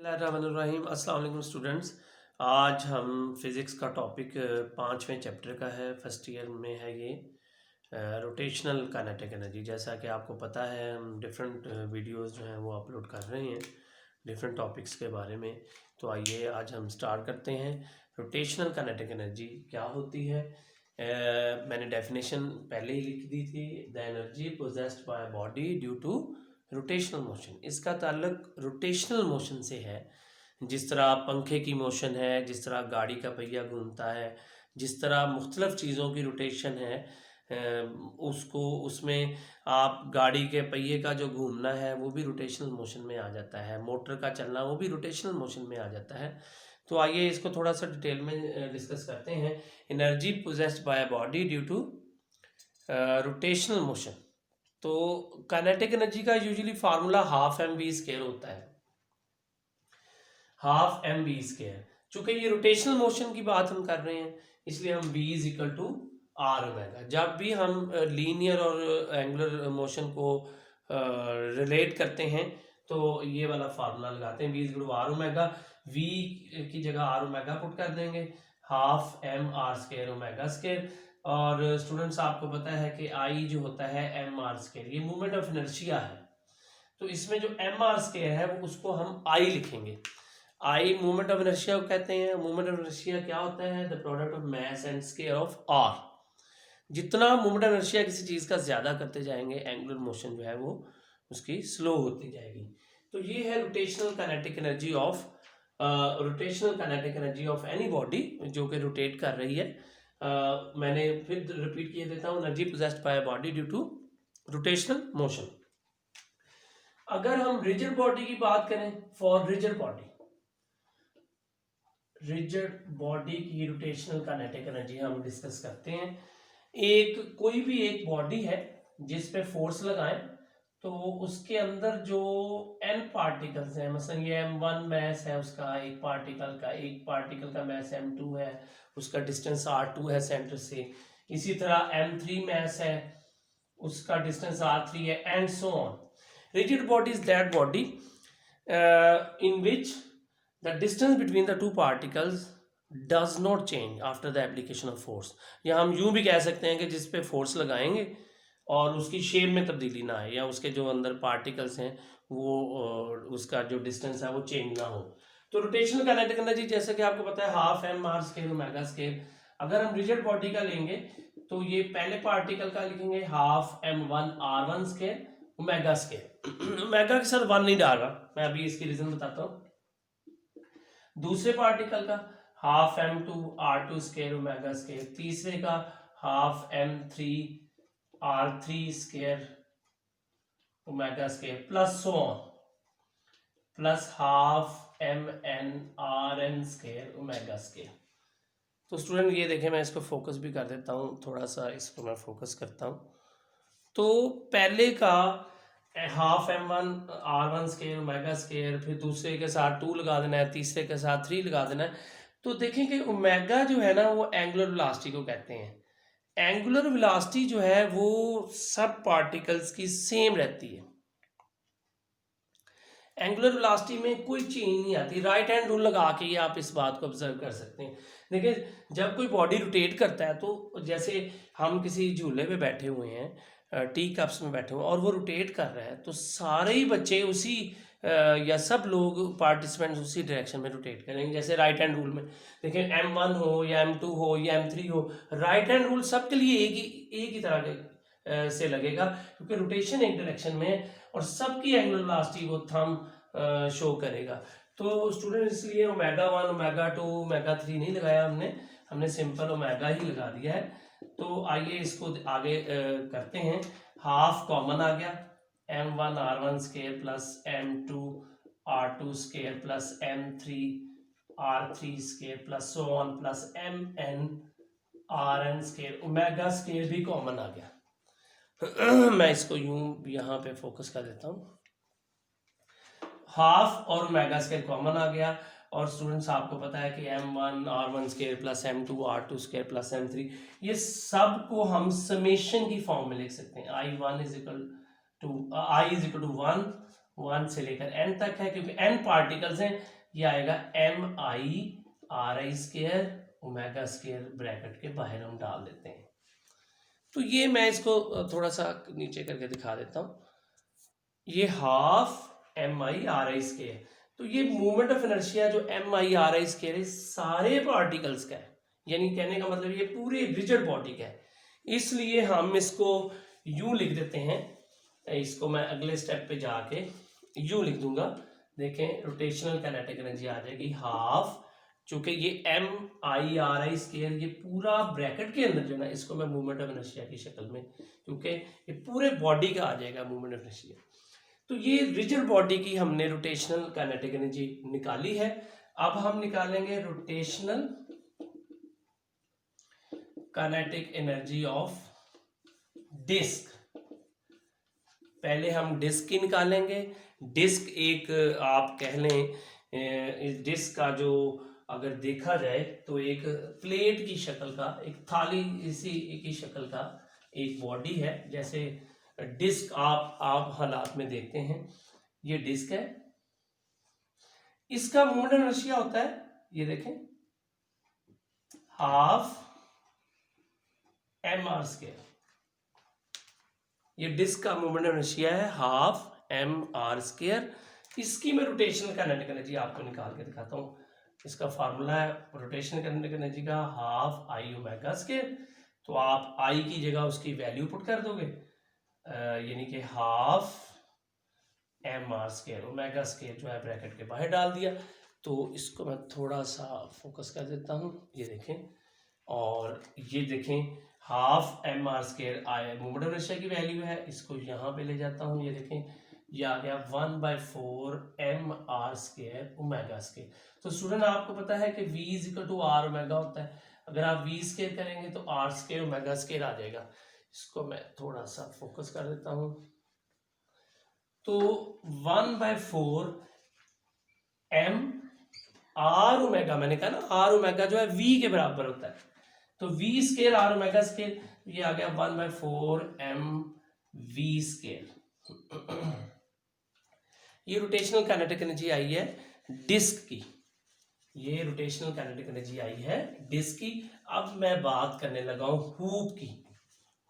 बिस्मिल्लाहिर्रहमानिर्रहीम। अस्सलाम वालेकुम स्टूडेंट्स। आज हम फिज़िक्स का टॉपिक पाँचवें चैप्टर का है, फर्स्ट ईयर में है ये रोटेशनल काइनेटिक एनर्जी। जैसा कि आपको पता है हम डिफरेंट वीडियोस जो हैं वो अपलोड कर रहे हैं डिफरेंट टॉपिक्स के बारे में। तो आइए आज हम स्टार्ट करते हैं। रोटेशनल काइनेटिक एनर्जी क्या होती है? मैंने डेफिनेशन पहले ही लिख दी थी। The energy possessed by body due to rotational motion. इसका ताल्लुक रोटेशनल मोशन से है। जिस तरह पंखे की मोशन है, जिस तरह गाड़ी का पहिया घूमता है, जिस तरह मुख्तलिफ चीज़ों की रोटेशन है, उसको उसमें आप गाड़ी के पहिए का जो घूमना है वो भी रोटेशनल मोशन में आ जाता है, मोटर का चलना वो भी रोटेशनल मोशन में आ जाता है। तो आइए इसको थोड़ा सा डिटेल में डिस्कस करते हैं। Energy possessed by body due to rotational motion. तो काइनेटिक एनर्जी का usually formula half M V square होता है, हाफ एम वी स्क्वायर। चूंकि ये रोटेशनल मोशन की बात हम कर रहे हैं इसलिए हम v is equal to R omega. जब भी हम लीनियर और एंगुलर मोशन को रिलेट करते हैं तो ये वाला फार्मूला लगाते हैं, v is equal to R omega. v की जगह आर ओमेगा पुट कर देंगे, half M R square omega square. और स्टूडेंट्स आपको पता है कि आई जो होता है एम आर स्क्वायर, ये मूवमेंट ऑफ इनर्शिया है। तो इसमें जो एम आर स्क्वायर है वो उसको हम आई लिखेंगे। आई मूवमेंट ऑफ इनर्शिया को कहते हैं। मूवमेंट ऑफ इनर्शिया क्या होता है? The product of mass and square of R. जितना मूवमेंट ऑफ इनर्शिया किसी चीज का ज्यादा करते जाएंगे, एंगुलर मोशन जो है वो उसकी स्लो होती जाएगी। तो ये है rotational kinetic energy of any body जो कि रोटेट कर रही है। मैंने फिर रिपीट किए देता हूँ, energy possessed by body due to rotational motion. अगर हम रिजिड बॉडी की बात करें, फॉर रिजिड बॉडी की रोटेशनल काइनेटिक एनर्जी हम डिस्कस करते हैं। कोई भी एक बॉडी है जिस पे फोर्स लगाएं तो उसके अंदर जो n पार्टिकल्स हैं, मसलन ये m1 मैस है उसका, एक पार्टिकल का मैस m2 है, उसका डिस्टेंस r2 है सेंटर से। इसी तरह m3 मैस है, उसका डिस्टेंस r3 है, and so on. Rigid body is that body in which the distance between the two particles does not change after the application of force। या हम यूं भी कह सकते हैं कि जिस पे फोर्स लगाएंगे और उसकी शेप में तब्दीली ना आए, या उसके जो अंदर पार्टिकल्स हैं वो उसका जो डिस्टेंस है वो चेंज ना हो। तो रोटेशनल काइनेटिक एनर्जी जैसे कि आपको पता है half M R square omega square. अगर हम रिजिड बॉडी का लेंगे तो ये पहले पार्टिकल का लिखेंगे half m1 r1 square omega square. Omega के साथ वन नहीं डाल रहा मैं, अभी इसकी रीजन बताता हूँ। दूसरे पार्टिकल का half m2 r2 square omega square, तीसरे का half m3 r3 square omega square, plus so on, plus half mn rn square omega square. तो स्टूडेंट ये देखें, मैं इसको फोकस भी कर देता हूँ, थोड़ा सा इसको मैं फोकस करता हूँ। तो पहले का half m1 r1 square omega square, फिर दूसरे के साथ 2 लगा देना है, तीसरे के साथ 3 लगा देना है। तो देखें कि ओमेगा जो है ना वो एंगुलर वेलोसिटी को कहते हैं। एंगुलर वेलोसिटी जो है वो सब पार्टिकल्स की सेम रहती है। एंगुलर वेलोसिटी में कोई चेंज नहीं आती। राइट हैंड रूल लगा के ये आप इस बात को ऑब्जर्व कर सकते हैं। देखिए जब कोई बॉडी रोटेट करता है तो जैसे हम किसी झूले पे बैठे हुए हैं, टी कप्स में बैठे हुए हैं और वो रोटेट कर रहा है तो सारे ही बच्चे उसी या सब लोग पार्टिसिपेंट्स उसी डायरेक्शन में रोटेट करेंगे। जैसे राइट हैंड रूल में देखिए m1 हो या m2 हो या m3 हो, राइट हैंड रूल सबके लिए एक ही तरह के से लगेगा क्योंकि रोटेशन एक डायरेक्शन में है और सबकी एंगुलर वेलोसिटी वो थंब शो करेगा। तो स्टूडेंट इसलिए ओमेगा 1 ओमेगा 2 ओमेगा 3 नहीं लगाया हमने सिंपल ओमेगा ही लगा दिया है। तो आइए इसको आगे करते हैं। हाफ कॉमन आ गया, m1 r1 square plus m2 r2 square plus m3 r3 square plus so on plus mn rn square, omega square भी कॉमन आ गया। मैं इसको यूं यहाँ पे फोकस कर देता हूँ। हाफ और ओमेगा स्क्वायर कॉमन आ गया और स्टूडेंट्स आपको पता है कि m1 r1 square plus m2 r2 square plus m3, ये सब को हम समेशन की फॉर्म में लिख सकते हैं। i1 इज इक्वल टू 1 1 से लेकर n तक है, क्योंकि n पार्टिकल्स हैं, ये आएगा MI/RI² ओमेगा स्क्वायर ब्रैकेट के बाहर हम डाल देते हैं। तो ये मैं इसको थोड़ा सा नीचे करके दिखा देता हूँ। ये हाफ MI/RI², तो ये मोमेंट ऑफ इनर्शिया जो MI/RI² है सारे पार्टिकल्स का है, यानी कहने का मतलब ये पूरे रिजिड बॉडी का है, इसलिए हम इसको यूं लिख देते हैं। इसको मैं अगले स्टेप पे जाके यूं लिख दूंगा, देखें रोटेशनल काइनेटिक एनर्जी आ जाएगी हाफ, चूंकि ये MI/RI² ये पूरा ब्रैकेट के अंदर जो है ना, इसको मैं मूवमेंट ऑफ इनर्शिया की शक्ल में, क्योंकि ये पूरे बॉडी का आ जाएगा मूवमेंट ऑफ इनर्शिया। तो ये रिजिड बॉडी की हमने रोटेशनल काइनेटिक एनर्जी निकाली है। अब हम निकालेंगे rotational kinetic energy of disc. पहले हम डिस्क की निकालेंगे। डिस्क एक आप कह लें, इस डिस्क का जो अगर देखा जाए तो एक प्लेट की शक्ल का, एक थाली इसी की शक्ल का एक बॉडी है। जैसे डिस्क आप हालात में देखते हैं, ये डिस्क है, इसका मोमेंट ऑफ इनर्शिया होता है, ये देखें, हाफ mr²। ये डिस्क का मोमेंट ऑफ इनर्शिया है हाफ mr²। इसकी मैं रोटेशनल काइनेटिक एनर्जी आपको निकाल के दिखाता हूँ। इसका फार्मूला है रोटेशनल काइनेटिक एनर्जी का हाफ I ओमेगा²। तो आप I की जगह उसकी वैल्यू पुट कर दोगे, यानी कि हाफ mr² ओमेगा² जो है ब्रैकेट के बाहर डाल दिया। तो इसको मैं थोड़ा सा फोकस कर देता हूँ, ये देखें, और ये देखें half mr² moment of inertia की वैल्यू है, इसको यहाँ पे ले जाता हूँ, ये देखें, ये आ गया 1/4 mr² ओमेगा²। तो स्टूडेंट आपको पता है कि v equal to r omega होता है, अगर आप v² करेंगे तो r² ओमेगा² आ जाएगा। इसको मैं थोड़ा सा फोकस कर देता हूँ। तो 1/4 m r ओमेगा, मैंने कहा ना r ओमेगा जो है v के बराबर होता है, तो v² r ओमेगा², ये आ गया 1/4 mv²। ये रोटेशनल काइनेटिक एनर्जी आई है डिस्क की, ये रोटेशनल काइनेटिक एनर्जी आई है डिस्क की। अब मैं बात करने लगा हूं हूप की।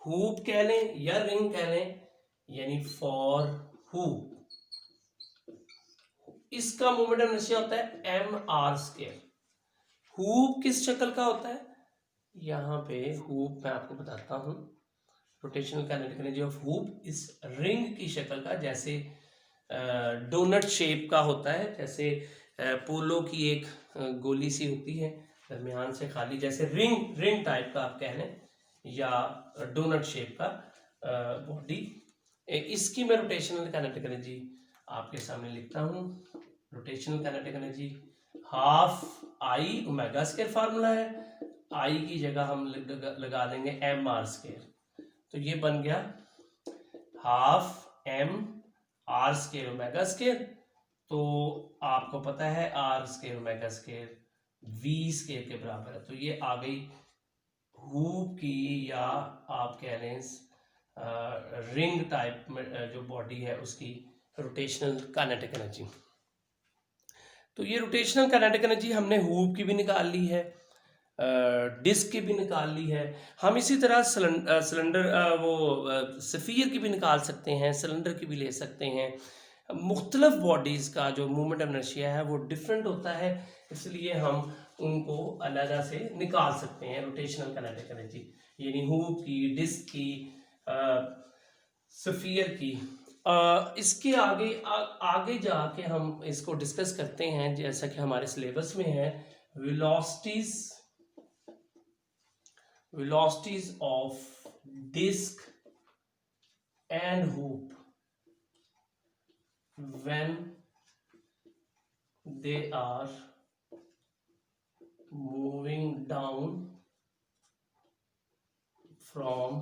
हूप कह लें या रिंग कह लें, यानी फॉर हूप, इसका मोमेंट ऑफ इनर्शिया होता है mr²। हूप किस शक्ल का होता है, यहाँ पे हूप मैं आपको बताता हूँ। Rotational kinetic energy of hoop इस रिंग की शक्ल का, जैसे डोनट शेप का होता है, जैसे पोलो की एक गोली सी होती है दरमियान से खाली, जैसे रिंग टाइप का आप कह लें, या डोनट शेप का बॉडी। इसकी मैं रोटेशनल काइनेटिक एनर्जी आपके सामने लिखता हूँ। Rotational kinetic energy half I omega formula है, I की जगह हम लगा देंगे mr²। तो ये बन गया हाफ mr² ओमेगा²। तो आपको पता है r² ओमेगा² v² के बराबर है। तो ये आ गई हूप की, या आप कह लें रिंग टाइप में जो बॉडी है उसकी रोटेशनल काइनेटिक एनर्जी। तो ये रोटेशनल काइनेटिक एनर्जी हमने हूप की भी निकाल ली है, डिस्क की भी निकाल ली है। हम इसी तरह सिलेंडर सफ़ियर की भी निकाल सकते हैं, सिलेंडर की भी ले सकते हैं। मुख्तलिफ बॉडीज़ का जो मूवमेंट ऑफ इनर्शिया है वो डिफरेंट होता है, इसलिए हम उनको अलग से निकाल सकते हैं रोटेशनल काइनेटिक एनर्जी, यानी हूप की, डिस्क की, सफ़ियर की। इसके आगे जाके हम इसको डिस्कस करते हैं, जैसा कि हमारे सिलेबस में है, velocities of disc and hoop when they are moving down from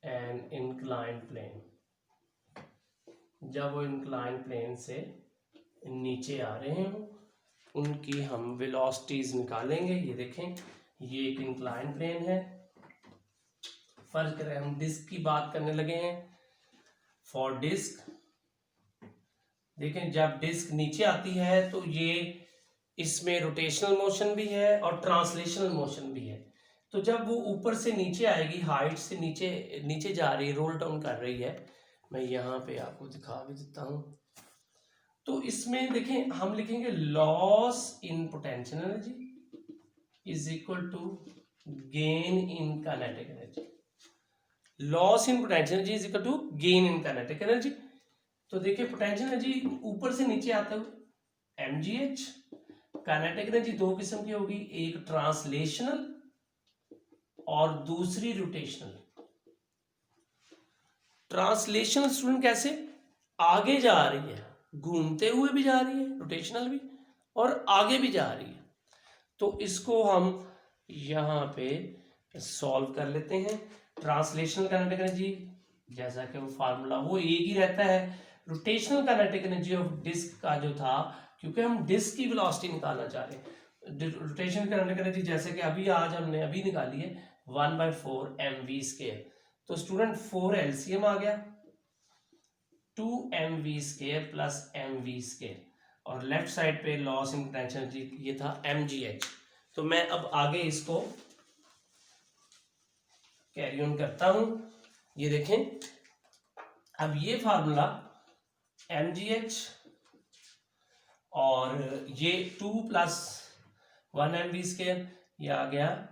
an inclined plane। जब वो inclined plane से नीचे आ रहे हैं उनकी हम वेलोसिटीज निकालेंगे। ये देखें, ये एक इंक्लाइन प्लेन है। फर्ज करें हम डिस्क की बात करने लगे हैं। फॉर डिस्क देखें जब डिस्क नीचे आती है तो ये इसमें रोटेशनल मोशन भी है और ट्रांसलेशनल मोशन भी है। तो जब वो ऊपर से नीचे आएगी, हाइट से नीचे नीचे जा रही है, रोल डाउन कर रही है, मैं यहाँ पे आपको दिखा भी देता हूँ। तो इसमें देखें हम लिखेंगे loss in potential energy is equal to gain in kinetic energy. Loss in potential energy is equal to gain in kinetic energy. तो देखिए पोटेंशियल एनर्जी ऊपर से नीचे आते हुए mgh, काइनेटिक एनर्जी दो किस्म की होगी, एक ट्रांसलेशनल और दूसरी रोटेशनल। ट्रांसलेशनल स्टूडेंट कैसे, आगे जा रही है, घूमते हुए भी जा रही है, रोटेशनल भी, और आगे भी जा रही है। तो इसको हम यहाँ पे सॉल्व कर लेते हैं। ट्रांसलेशनल काइनेटिक एनर्जी जैसा कि वो फार्मूला वो एक ही रहता है। Rotational kinetic energy of disc का जो था, क्योंकि हम डिस्क की वेलोसिटी निकालना चाह रहे हैं, रोटेशनल काइनेटिक एनर्जी जैसे कि अभी आज हमने अभी निकाली है 1/4 mv स्क्वायर। तो स्टूडेंट 4 एलसीएम आ गया, 2 mv square plus mv square, और लेफ्ट साइड पे लॉस इन पोटेंशियल एनर्जी ये था mgh। तो मैं अब आगे इसको कैरी ऑन करता हूं। ये देखें अब ये फार्मूला mgh और ये 2 प्लस 1 mv स्क्वायर, ये आ गया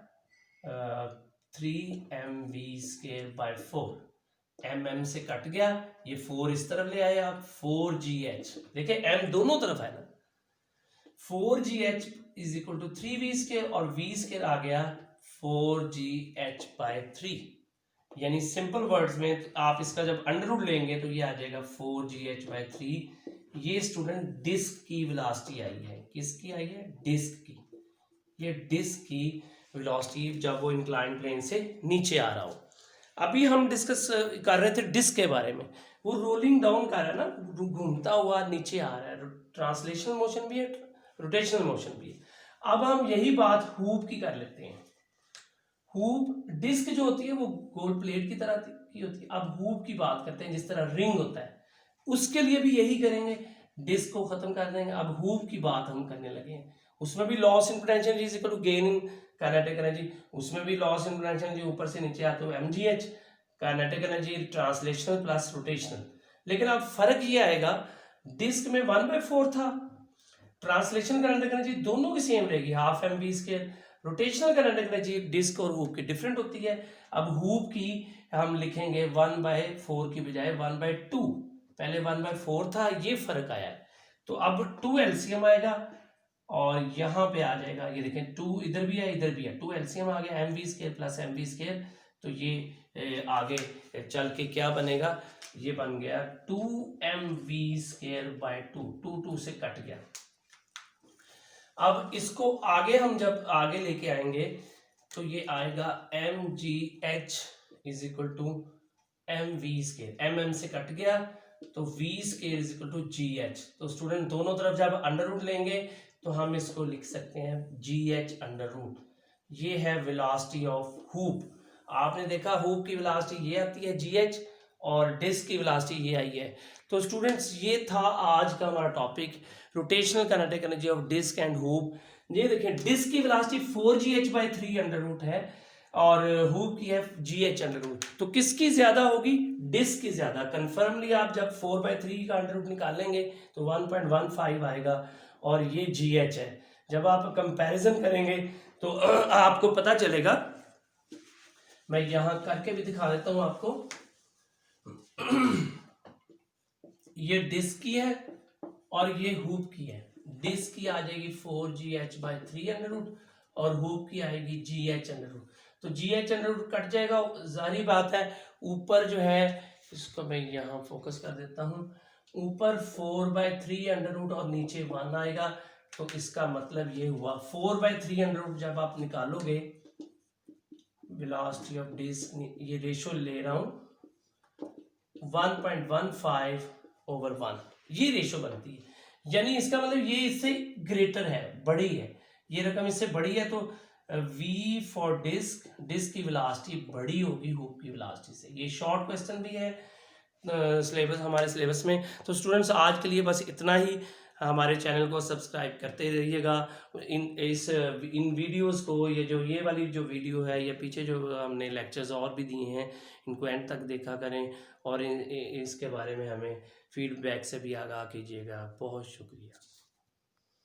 3 mv स्क्वायर बाय 4, mm से कट गया, ये 4 इस तरफ ले आए आप, 4gh, देखिए m दोनों तरफ है ना, 4gh is equal to 3v square, और v स्क्वायर आ गया 4gh बाय 3। यानी सिंपल वर्ड्स में आप इसका जब अंडर रूट लेंगे तो ये आ जाएगा 4gh बाय 3। ये स्टूडेंट डिस्क की वेलोसिटी आई है, किसकी आई है, डिस्क की। ये डिस्क की वेलोसिटी जब वो इंक्लाइंड प्लेन से नीचे आ रहा हो। अभी हम डिस्कस कर रहे थे डिस्क के बारे में, वो रोलिंग डाउन कर रहा है ना, घूमता हुआ नीचे आ रहा है, ट्रांसलेशनल मोशन भी है, रोटेशनल मोशन भी है। अब हम यही बात हूप की कर लेते हैं। हूप डिस्क जो होती है वो गोल प्लेट की तरह की होती है। अब हूप की बात करते हैं, जिस तरह रिंग होता है, उसके लिए भी यही करेंगे, डिस्क को खत्म कर देंगे। अब हूप की बात हम करने लगे हैं, उसमें भी loss in potential energy is equal to gain in kinetic energy, उसमें भी लॉस इन पोटेंशियल एनर्जी ऊपर से नीचे आते हुए mgh, kinetic energy translational plus rotational. लेकिन अब फर्क ये आएगा, डिस्क में 1/4 था, ट्रांसलेशन काइनेटिक एनर्जी दोनों की सेम रहेगी, half mv square. Rotational kinetic energy disc और हूप की डिफरेंट होती है। अब हूप की हम लिखेंगे 1/4 की बजाय 1/2, पहले 1/4 था, ये फर्क आया है। तो अब 2 एलसीएम आएगा और यहाँ पे आ जाएगा, ये देखें 2 इधर भी है इधर भी है, 2 एलसीएम आ गया, mv square plus mv square. तो ये आगे चल के क्या बनेगा, ये बन गया 2mv स्क्वायर बाय 2 से कट गया। अब इसको आगे हम जब आगे लेके आएंगे तो ये आएगा mgh is equal to mv square, mm से कट गया तो v square is equal to gh। तो स्टूडेंट दोनों तरफ जब अंडर रूट लेंगे तो हम इसको लिख सकते हैं gh अंडर रूट। ये है वेलोसिटी ऑफ हूप। आपने देखा हूप की वेलोसिटी ये आती है gh और डिस्क की वेलोसिटी ये आई है। तो स्टूडेंट्स ये था आज का हमारा topic, rotational kinetic energy of disc and hoop. ये देखें डिस्क की velocity 4gh by 3 under root है और हूप की है gh अंडर रूट। तो किसकी ज्यादा होगी, डिस्क की ज्यादा। कंफर्मली आप जब 4/3 का अंडर रूट निकालेंगे तो 1.15 आएगा और ये gh है। जब आप कंपैरिजन करेंगे तो आपको पता चलेगा। मैं यहां करके भी दिखा देता हूं आपको। ये डिस्क की है और ये हूप की है। डिस्क की आ जाएगी 4gh बाय 3 अंडर रूट और हूप की आएगी gh अंडर रूट। तो gh अंडर रूट कट जाएगा, जाहिर बात है ऊपर जो है, इसको मैं यहाँ फोकस कर देता हूँ, ऊपर 4/3 अंडर रूट और नीचे 1 आएगा। तो इसका मतलब ये हुआ 4/3 अंडर रूट जब आप निकालोगे वेलोसिटी ऑफ डिस्क, ये रेशो ले रहा हूं 1.15/1, ये रेशो बनती है। यानी इसका मतलब ये इससे ग्रेटर है, बड़ी है, ये रकम इससे बड़ी है। तो v फॉर डिस्क, डिस्क की वेलोसिटी बड़ी होगी हूप की वेलोसिटी से। ये शॉर्ट क्वेश्चन भी है सिलेबस हमारे सिलेबस में। तो स्टूडेंट्स आज के लिए बस इतना ही। हमारे चैनल को सब्सक्राइब करते रहिएगा। इन वीडियोस को, ये वाली जो वीडियो है, या पीछे जो हमने लेक्चर्स और भी दिए हैं, इनको एंड तक देखा करें और इसके बारे में हमें फीडबैक से भी आगाह कीजिएगा। बहुत शुक्रिया।